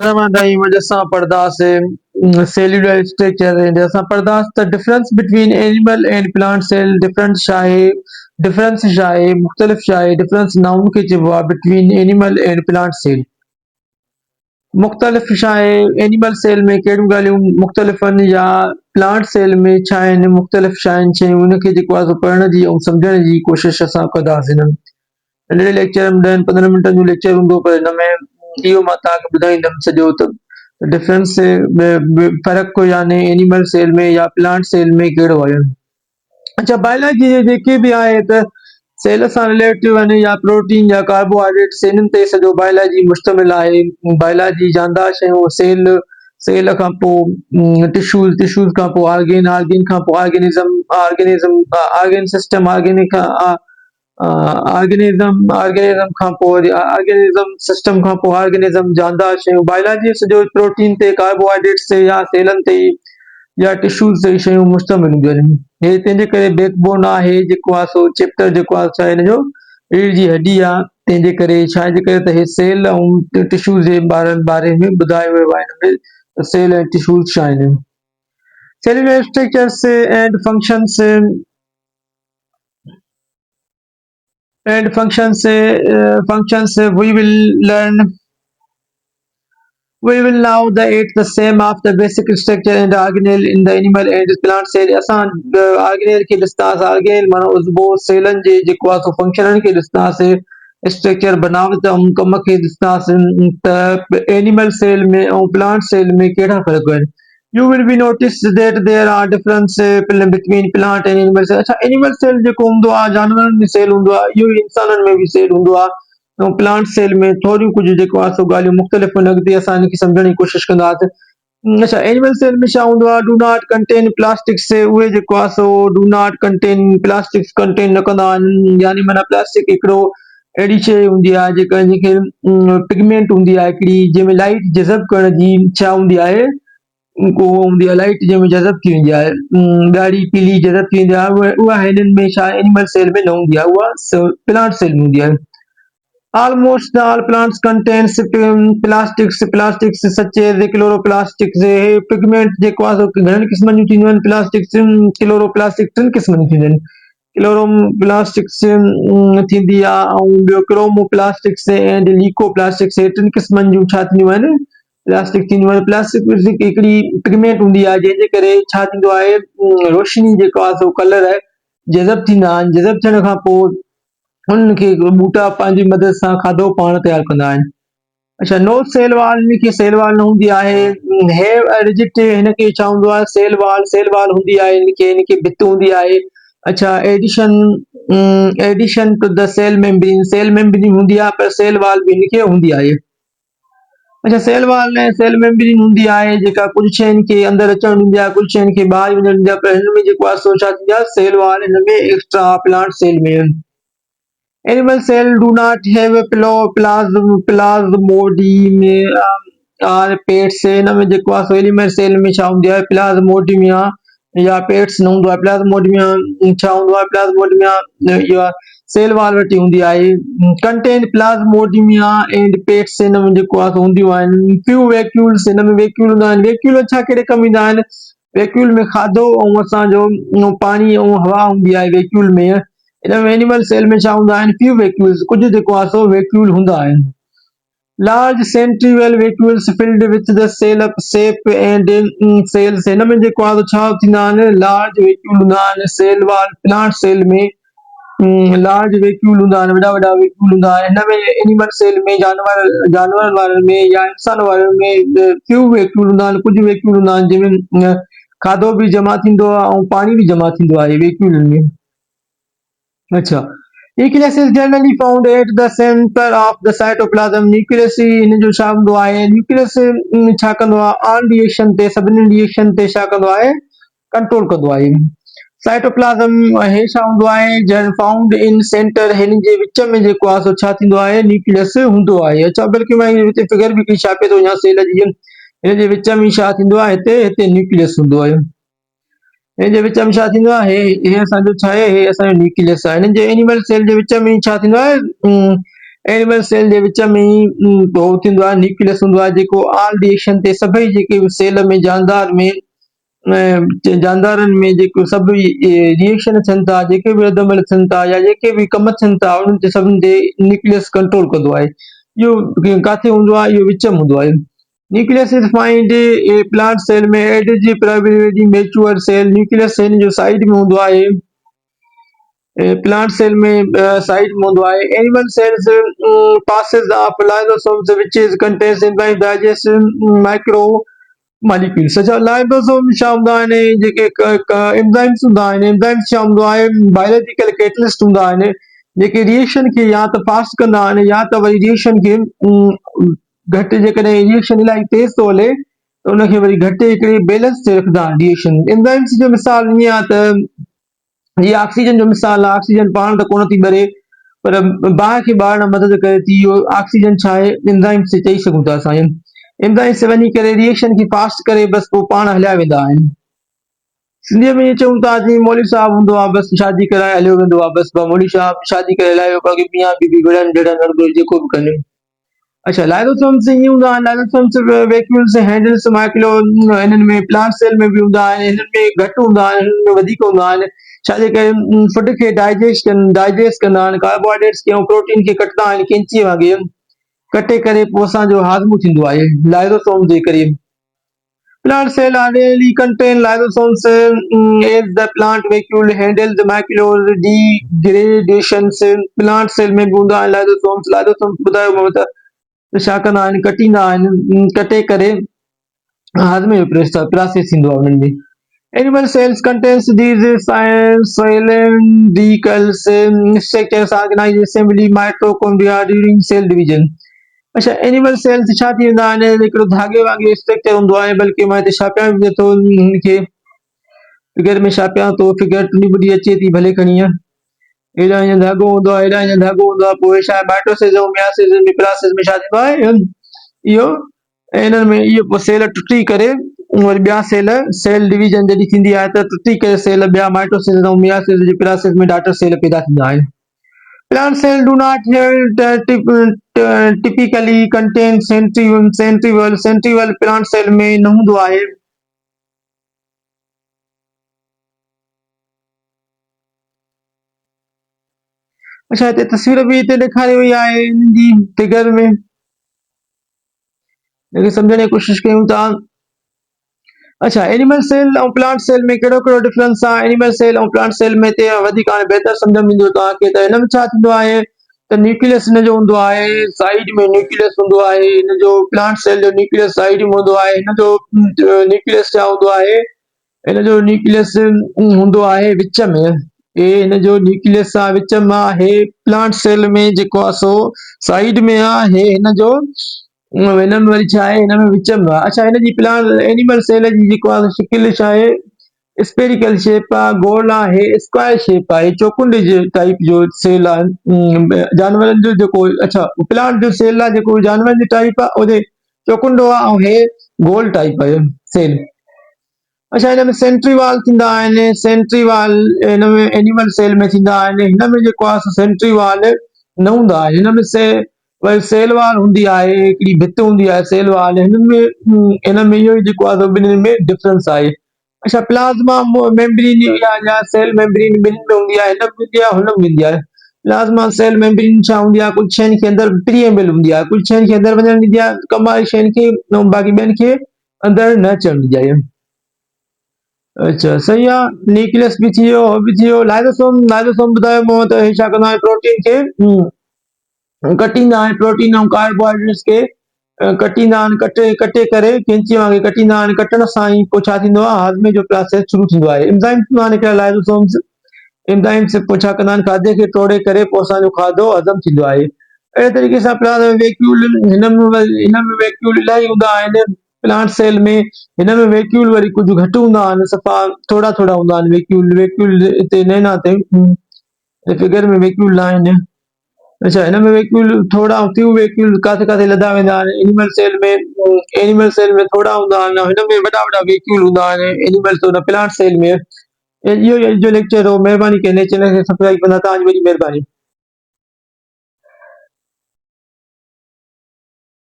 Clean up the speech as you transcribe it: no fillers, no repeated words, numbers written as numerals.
जैसा पढ़दास cellular structure जैसा पढ़दास the difference between animal and plant cell difference शाये मुख्तलिफ शाये डिफरेंस नाउन के जवा between animal and plant cell मुख्तलिफ शाये एनिमल सेल में कहिड़ियूं ॻाल्हियूं मुख्तलिफ़ आहिनि या प्लांट सेल में छा आहिनि मुख्तलिफ छा आहिनि शयूं उनखे जेको आहे सो पढ़ण जी ऐं सम्झण जी कोशिश असां कंदासीं हिननि नंढड़े लेक्चर में 10-15 मिंटनि जो लेक्चर हूंदो पर हिन में इहो मां तव्हांखे ॿुधाईंदुमि सॼो त डिफरेंस फ़र्क़ु याने एनिमल सेल में या प्लांट सेल में कहिड़ो आहे। अच्छा बायोलॉजी जेके बि आहे त सेल सां रिलेटिव आहिनि या प्रोटीन या कार्बोहाइड्रेट्स इन्हनि ते सॼो बायोलॉजी मुश्तमिल आहे। बायोलॉजी जानदार शयूं सेल खां पोइ टिश्यूज़ खां पोइ आर्गेन खां पोइ ऑर्गेनिज़म सिस्टम ऑर्गेनिज़म खां पोइ वरी ऑर्गेनिज़म सिस्टम खां पोइ ऑर्गेनिज़म जानदार शयूं बायोलॉजी सॼो प्रोटीन ते कार्बोहाइड्रेट्स ते या सेलनि ते या टिश्यूज़ ते शयूं मुश्तमिल हूंदियूं आहिनि। हे तंहिंजे करे बैकबोन आहे जेको आहे सो चैप्टर जेको आहे छा हिन जो रीढ़ जी हड्डी आहे तंहिंजे करे छाजे करे त हे सेल ऐं टिश्यूज़ जे बारे में ॿुधायो वियो आहे हिन में त सेल ऐं टिश्यूज़ छा आहिनि। Cellular structures and functions we will now the same of the basic structure and organelle in the animal and plant cell असां organelle खे ॾिसंदासीं organelle माना उज़बो सेलन जे जेको आहे सो फंक्शननि खे ॾिसंदासीं स्ट्रक्चर बनावट ऐं कम खे ॾिसंदासीं त एनिमल सेल में ऐं प्लांट सेल में कहिड़ा फ़र्क़ आहिनि। You will be noticed that there are difference between plant and animal cell। अच्छा एनिमल सेल जेको हूंदो आहे जानवरनि में सेल हूंदो आहे इहो ई इंसाननि में बि सेल हूंदो आहे ऐं प्लांट सेल में थोरियूं कुझु जेको आहे सो ॻाल्हियूं मुख़्तलिफ़ आहिनि अॻिते असां हिनखे सम्झण जी कोशिशि कंदासीं। अच्छा एनिमल सेल में छा हूंदो आहे डू नॉट कंटेन प्लास्टिक्स उहे जेको आहे so do not contain plastics contain न कंदा आहिनि यानी माना प्लास्टिक हिकिड़ो अहिड़ी शइ हूंदी आहे जेका जंहिंखे पिगमेंट हूंदी आहे हिकिड़ी जंहिंमें लाइट जज़ब करण जी छा हूंदी आहे उहो हूंदी आहे लाइट जंहिंमें जज़ब थी वेंदी आहे ॻाढ़ी पीली जज़ब थी वेंदी आहे उहा हिननि में छा एनिमल सेल में न हूंदी आहे उहा प्लांट सेल में हूंदी आहे। Almost all plants contains plastics such as chloroplastics pigment जेको आहे सो घणनि क़िस्मनि जूं थींदियूं आहिनि प्लास्टिक्स क्लोरोप्लास्टिक टिनि क़िस्मनि जूं थींदियूं आहिनि क्लोरोप्लास्टिक्स थींदी आहे ऐं ॿियो क्रोमोप्लास्टिक्स एंड लीकोप्लास्टिक्स टिनि क़िस्मनि जूं छा थींदियूं आहिनि प्लास्टिक थींदियूं आहिनि। प्लास्टिक हिकिड़ी पिगमेंट हूंदी आहे जंहिंजे करे छा थींदो आहे रोशनी जेको आहे सो कलर जज़ब थींदा आहिनि जज़ब थियण खां पोइ उन्हनि खे ॿूटा पंहिंजी मदद सां खाधो पाण तयारु कंदा आहिनि। अच्छा नो सेल वाल हिनखे सेल वाल न हूंदी आहे हैव अ रिजिड हिनखे छा हूंदो आहे सेल वाल हूंदी आहे हिनखे भित हूंदी आहे। अच्छा addition to the cell membrane हूंदी आहे पर सेल वाल बि हिनखे हूंदी आहे। अच्छा सेल वाल ऐं सेल मेम्ब्रेन हूंदी आहे जेका कुझु शयुनि खे अंदरि अचणु ॾींदी आहे कुझु शयुनि खे ॿाहिरि वञणु ॾींदी आहे पर हिन में जेको आहे सो छा थींदी आहे सेल वाल हिन में एक्स्ट्रा प्लांट सेल में Animal cell do not have a plasmodium or pets हिन में जेको आहे सो एनिमल सेल में छा हूंदी आहे प्लाज़्मोडियम या पेट्स न हूंदो आहे प्लाज़्मोडियम छा हूंदो आहे प्लाज़्मोडियम इहा सेल वाल वटि हूंदी आहे कंटेन प्लाज़्मोडियम एंड पेट्स हिन में जेको आहे सो हूंदियूं आहिनि फ्यू वैक्यूल्स हिन में वैक्यूल हूंदा आहिनि वैक्यूल छा कहिड़े कमु ईंदा आहिनि वैक्यूल में खाधो ऐं असांजो पाणी ऐं हवा हूंदी आहे वैक्यूल में हिन में एनिमल सेल में छा हूंदा आहिनि फ्यू वैक्यूल्स कुझु जेको आहे सो वैक्यूल हूंदा आहिनि। Large central vacuoles filled with the cell up shape and cells हिन में जेको आहे छा थींदा आहिनि लार्ज वैक्यूल हूंदा आहिनि सेल वाल प्लांट सेल में लार्ज वैक्यूल हूंदा आहिनि वॾा वॾा वैक्यूल हूंदा आहिनि हिन में एनिमल सेल में जानवर वारनि में या इंसान वारनि में फ्यू वैक्यूल हूंदा आहिनि कुझु वैक्यूल हूंदा आहिनि जंहिंमें खाधो बि जमा थींदो आहे ऐं पाणी बि जमा थींदो आहे वैक्यूलनि में। अच्छा nucleus is generally found at the centre of the cytoplasm nucleus हिन जो छा हूंदो आहे न्यूक्लियस छा कंदो आहे ऑल रिएक्शन ते सभिनी रिएक्शन ते छा कंदो आहे कंट्रोल कंदो आहे। साइटोप्लाज्म हे छा हूंदो आहे जन फाउंड इन सेंटर हिन जे विच में जेको आहे सो छा थींदो आहे न्यूक्लियस हूंदो आहे। अच्छा बल्कि मां हिते फिगर बि हिकिड़ी छापे थो वञा सेल जी हिन जे विच में छा थींदो आहे हिते न्यूक्लियस हूंदो आहे हिन जे विच में छा थींदो आहे हे असांजो छा आहे हे असांजो न्यूक्लियस आहे हिन जे एनिमल सेल जे विच में छा थींदो आहे एनिमल सेल जे विच में ई हो थींदो आहे न्यूक्लियस हूंदो आहे जेको ऑल रिएक्शन ते सभई जेके सेल में जानदार में जानदारनि में जेको सभु रिएक्शन थियनि था जेके बि रदमल थियनि था या जेके बि कम थियनि था उन्हनि ते सभिनि ते न्यूक्लियस कंट्रोल कंदो आहे। इहो काथे हूंदो आहे? इहो विच में हूंदो आहे। Nucleus is find a plant cell में एट जी primary mature cell nucleus cell जो साइड में हूंदो आहे प्लांट सेल में साइड में हूंदो आहे। Animal cells passes of lysosomes which is contains in by digestion micro molecules. अच्छा लाइसोसोम छा हूंदा आहिनि जेके एंजाइम्स हूंदा आहिनि एंजाइम्स छा हूंदो आहे बायोलॉजिकल कैटलिस्ट हूंदा आहिनि जेके रिएक्शन खे या त फास्ट कंदा आहिनि या त वरी रिएक्शन खे घटि जेकॾहिं रिएक्शन इलाही तेज़ थो हले त उनखे वरी घटि हिकिड़े बैलेंस ते रखंदा आहिनि रिएक्शन। एंजाइम्स जो मिसाल ईअं आहे त ये ऑक्सीजन जो मिसाल आहे ऑक्सीजन पाण त कोन थी ॿरे पर बाहि खे ॿारण में मदद करे थी। इहो ऑक्सीजन छा आहे एंजाइम्स चई सघूं था असां। एंजाइम्स वञी करे रिएक्शन खे फास्ट करे बस पोइ पाण हलिया वेंदा आहिनि। सिंधीअ में ईअं चऊं था जीअं मौलवी साहब हूंदो आहे बस शादी कराए हलियो वेंदो आहे बस मौलवी साहब शादी करे हलायो बाक़ी मियां बीबी विढ़नि ढेड़नि जेको बि कनि। अच्छा लाइसोसोम्स ईअं हूंदा आहिनि लाइसोसोम्स वैक्यूल्स हैंडल्स माइक्रो हिननि में प्लांट सेल में बि हूंदा आहिनि हिननि में घटि हूंदा आहिनि हिननि में वधीक हूंदा आहिनि छाजे करे फूड खे डाइजेस्ट कंदा आहिनि कार्बोहाइड्रेट्स खे ऐं प्रोटीन खे कटंदा आहिनि कैंची वांगुरु कटे करे पोइ असांजो हाज़मो थींदो आहे लाइसोसोम जे करे। Plant cell ideally contain lysosomes as the plant vacuole handles molecular degradations. Plant cell में भी हूंदा आहिनि lysosomes lysosomes ॿुधायो मां त छा कंदा आहिनि कटींदा आहिनि कटे करे हाज़मे जो प्रोसेस थींदो आहे उन्हनि में। Animal cells contains these cylindrical structures organized assembly mitochondria during cell division। अच्छा एनिमल सेल्स छा थी वेंदा आहिनि हिकिड़ो धागे वांगुरु स्ट्रक्चर हूंदो आहे बल्कि मां हिते छापियां बि नथो हिनखे फिगर में छापियां थो फिगर टुनी बुॾी अचे थी भले खणी हेॾा हीअं धागो हूंदो आहे हेॾा हीअं धागो हूंदो आहे पोइ छा माइटोसिस ऐं मियासिस मिक्रासिस में छा थींदो आहे इहो इन्हनि में इहो पोइ सेल टुटी करे वरी ॿिया सेल डिवीजन जॾहिं थींदी आहे त टुटी करे सेल ॿिया माइटोसिस ऐं मियासिस मिक्रासिस में डॉटर सेल पैदा थींदा आहिनि। Plant cell do not typically contain centriole centriole plant cell में न हूंदो आहे। अच्छा हिते तस्वीर बि हिते ॾेखारी वई आहे हिननि जी फिगर में हिनखे सम्झण जी कोशिशि कयूं था। अच्छा एनिमल सेल ऐं प्लांट सेल में कहिड़ो कहिड़ो डिफरेंस आहे एनिमल सेल ऐं प्लांट सेल में हिते वधीक हाणे बहितर सम्झ में ईंदो तव्हांखे त हिन में छा थींदो आहे त न्यूक्लियस हिन जो हूंदो आहे साइड में न्यूक्लियस हूंदो आहे हिन जो प्लांट सेल जो न्यूक्लियस साइड में हूंदो आहे हिन जो न्यूक्लियस छा हूंदो आहे हिन जो न्यूक्लियस हूंदो आहे विच में हिन जो न्यूक्लियस आहे विच में आहे प्लांट सेल में जेको आहे सो साइड में आहे हिन जो हिन में वरी छा आहे हिन में विच में आहे। अच्छा हिन जी प्लांट एनिमल सेल जी जेको आहे शिकिल छा आहे स्पेरिकल शेप आहे गोल आहे स्क्वायर शेप आहे चौकुंड जे टाइप जो सेल आहे जानवरनि जो जेको अच्छा प्लांट जो सेल आहे जेको जानवरनि जो टाइप आहे उहे चौकुंडो आहे ऐं हे गोल टाइप आहे सेल। अच्छा हिन में सेंट्रीवाल थींदा आहिनि सेंट्रीवाल हिन में एनिमल सेल में थींदा आहिनि हिन में जेको आहे सेंट्रीवाल न हूंदा आहिनि हिन में वरी सेल वाल हूंदी आहे हिकिड़ी भित हूंदी आहे सेल वाल हिन में इहो ई जेको आहे ॿिन्हिनि में डिफरेंस आहे। अच्छा प्लाज़्मा मेम्ब्रेन या सेल मेम्ब्रेन ॿिन्हिनि में हूंदी आहे हिन में हूंदी आहे हुन में हूंदी आहे। प्लाज़्मा सेल मेम्ब्रेन छा हूंदी आहे कुझु शयुनि खे अंदरि प्रिएबल हूंदी आहे कुझु शयुनि खे अंदरि वञणु ॾींदी आहे कम वारी शयुनि खे ऐं बाक़ी ॿियनि खे अंदरि न अचणु ॾींदी आहे। अच्छा सही आहे न्यूक्लियस भी थी वियो हो बि थी वियो लाइसोसोम ॿुधायो मां त हे छा कंदो आहे प्रोटीन खे कटींदा आहिनि प्रोटीन ऐं कार्बोहाइड्रेट्स खे कटींदा आहिनि कटे करे कैंची वांगुरु कटींदा आहिनि कटण सां ई पोइ छा थींदो आहे हाज़मे जो प्रोसेस शुरू थींदो आहे। एंजाइम्स हूंदा आहिनि हिकिड़ा लाइसोसोम्स एंजाइम्स पोइ छा कंदा आहिनि खाधे खे तोड़े करे पोइ असांजो खाधो हज़म थींदो आहे। अहिड़े तरीक़े सां वैक्यूल हिन में वैक्यूल इलाही हूंदा आहिनि प्लांट सेल में हिन में वैक्यूल वरी कुझु घटि हूंदा आहिनि सफ़ा थोरा थोरा हूंदा आहिनि वैक्यूल हिते नैना ते फिगर में वैक्यूल न आहिनि। अच्छा हिन में वैक्यूल थोरा फ्यू वैक्यूल काथे काथे लधा वेंदा आहिनि एनिमल सेल में थोरा हूंदा आहिनि हिन में वॾा वॾा वैक्यूल हूंदा आहिनि एनिमल प्लांट सेल में। इहो जो लेक्चर हो महिरबानी करे चैनल खे सब्सक्राइब कंदा तव्हांजी वॾी महिरबानी।